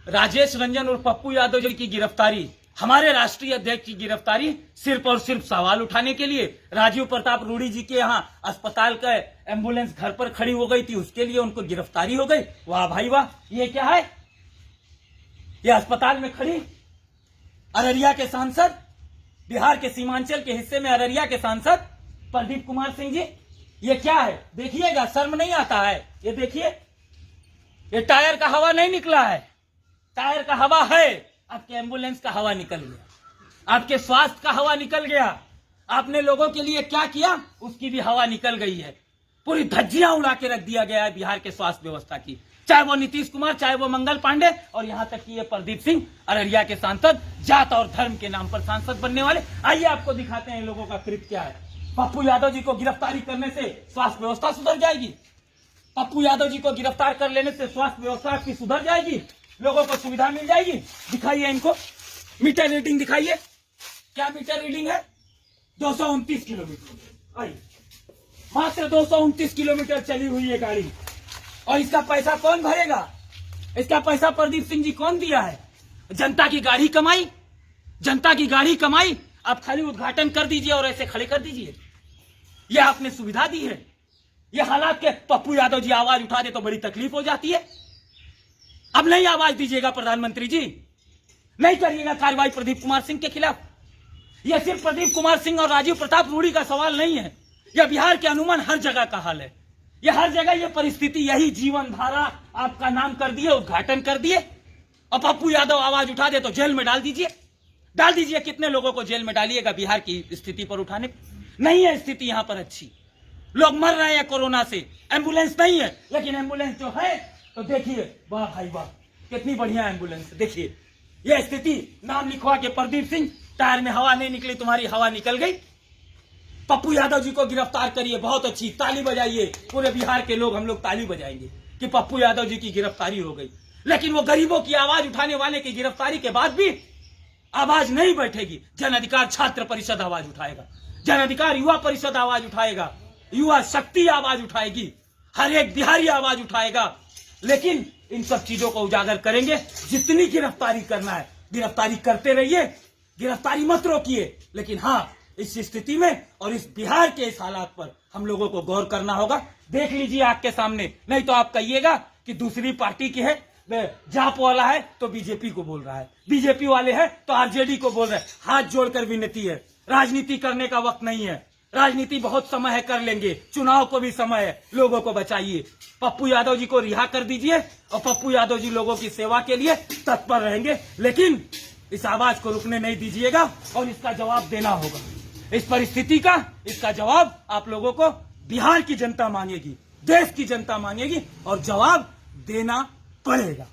राजेश रंजन और पप्पू यादव जी की गिरफ्तारी, हमारे राष्ट्रीय अध्यक्ष की गिरफ्तारी सिर्फ और सिर्फ सवाल उठाने के लिए, राजीव प्रताप रूडी जी के यहाँ अस्पताल का एम्बुलेंस घर पर खड़ी हो गई थी, उसके लिए उनको गिरफ्तारी हो गई। वाह भाई वाह, ये क्या है? ये अस्पताल में खड़ी अररिया के सांसद, बिहार के सीमांचल के हिस्से में अररिया के सांसद प्रदीप कुमार सिंह जी, ये क्या है? देखिएगा, शर्म नहीं आता है? ये देखिए, ये टायर का हवा नहीं निकला है, टायर का हवा है। आपके एम्बुलेंस का हवा निकल गया, आपके स्वास्थ्य का हवा निकल गया, आपने लोगों के लिए क्या किया उसकी भी हवा निकल गई है। पूरी धज्जियां उड़ा के रख दिया गया है बिहार के स्वास्थ्य व्यवस्था की, चाहे वो नीतीश कुमार, चाहे वो मंगल पांडे, और यहां तक कि ये प्रदीप सिंह, अररिया के सांसद, जात और धर्म के नाम पर सांसद बनने वाले। आइए आपको दिखाते हैं इन लोगों का कृत्य क्या है। पप्पू यादव जी को गिरफ्तारी करने से स्वास्थ्य व्यवस्था सुधर जाएगी? पप्पू यादव जी को गिरफ्तार कर लेने से स्वास्थ्य व्यवस्था आपकी सुधर जाएगी? लोगों को सुविधा मिल जाएगी? दिखाइए इनको, मीटर रीडिंग दिखाइए। क्या मीटर रीडिंग है? 229 किलोमीटर। आइए, मात्र 229 किलोमीटर चली हुई है गाड़ी, और इसका पैसा कौन भरेगा? इसका पैसा प्रदीप सिंह जी कौन दिया है? जनता की गाड़ी कमाई, जनता की गाड़ी कमाई। आप खाली उद्घाटन कर दीजिए और ऐसे खड़े कर दीजिए, यह आपने सुविधा दी है। यह हालात के पप्पू यादव जी आवाज उठा दे तो बड़ी तकलीफ हो जाती है। अब नहीं आवाज दीजिएगा प्रधानमंत्री जी, नहीं करिएगा कार्रवाई प्रदीप कुमार सिंह के खिलाफ। यह सिर्फ प्रदीप कुमार सिंह और राजीव प्रताप रूडी का सवाल नहीं है, यह बिहार के अनुमान हर जगह का हाल है। यह हर जगह यह परिस्थिति, यही जीवन धारा आपका नाम कर दिए, उद्घाटन कर दिए, और पप्पू यादव आवाज उठा दे तो जेल में डाल दीजिए। डाल दीजिए, कितने लोगों को जेल में डालिएगा बिहार की स्थिति पर उठाने? नहीं है स्थिति यहां पर अच्छी, लोग मर रहे हैं कोरोना से, एम्बुलेंस नहीं है, लेकिन एम्बुलेंस जो है तो देखिए, वाह भाई वाह, कितनी बढ़िया एम्बुलेंस। देखिए यह स्थिति, नाम लिखवा के प्रदीप सिंह, टायर में हवा नहीं निकली, तुम्हारी हवा निकल गई। पप्पू यादव जी को गिरफ्तार करिए, बहुत अच्छी, ताली बजाइए, पूरे बिहार के लोग, हम लोग ताली बजाएंगे कि पप्पू यादव जी की गिरफ्तारी हो गई। लेकिन वो गरीबों की आवाज उठाने वाले की गिरफ्तारी के बाद भी आवाज नहीं बैठेगी। जन अधिकार छात्र परिषद आवाज उठाएगा, जन अधिकार युवा परिषद आवाज उठाएगा, युवा शक्ति आवाज उठाएगी, हर एक बिहारी आवाज उठाएगा। लेकिन इन सब चीजों को उजागर करेंगे। जितनी गिरफ्तारी करना है गिरफ्तारी करते रहिए, गिरफ्तारी मत रोकिए, लेकिन हाँ, इस स्थिति में और इस बिहार के इस हालात पर हम लोगों को गौर करना होगा। देख लीजिए आंख के सामने, नहीं तो आप कहिएगा कि दूसरी पार्टी की है, जाप वाला है तो बीजेपी को बोल रहा है, बीजेपी वाले है तो आरजेडी को बोल रहे हैं। हाथ जोड़कर विनती है, राजनीति करने का वक्त नहीं है, राजनीति बहुत समय है, कर लेंगे, चुनाव को भी समय है, लोगों को बचाइए। पप्पू यादव जी को रिहा कर दीजिए, और पप्पू यादव जी लोगों की सेवा के लिए तत्पर रहेंगे, लेकिन इस आवाज को रुकने नहीं दीजिएगा, और इसका जवाब देना होगा। इस परिस्थिति का, इसका जवाब आप लोगों को बिहार की जनता मांगेगी, देश की जनता मांगेगी, और जवाब देना पड़ेगा।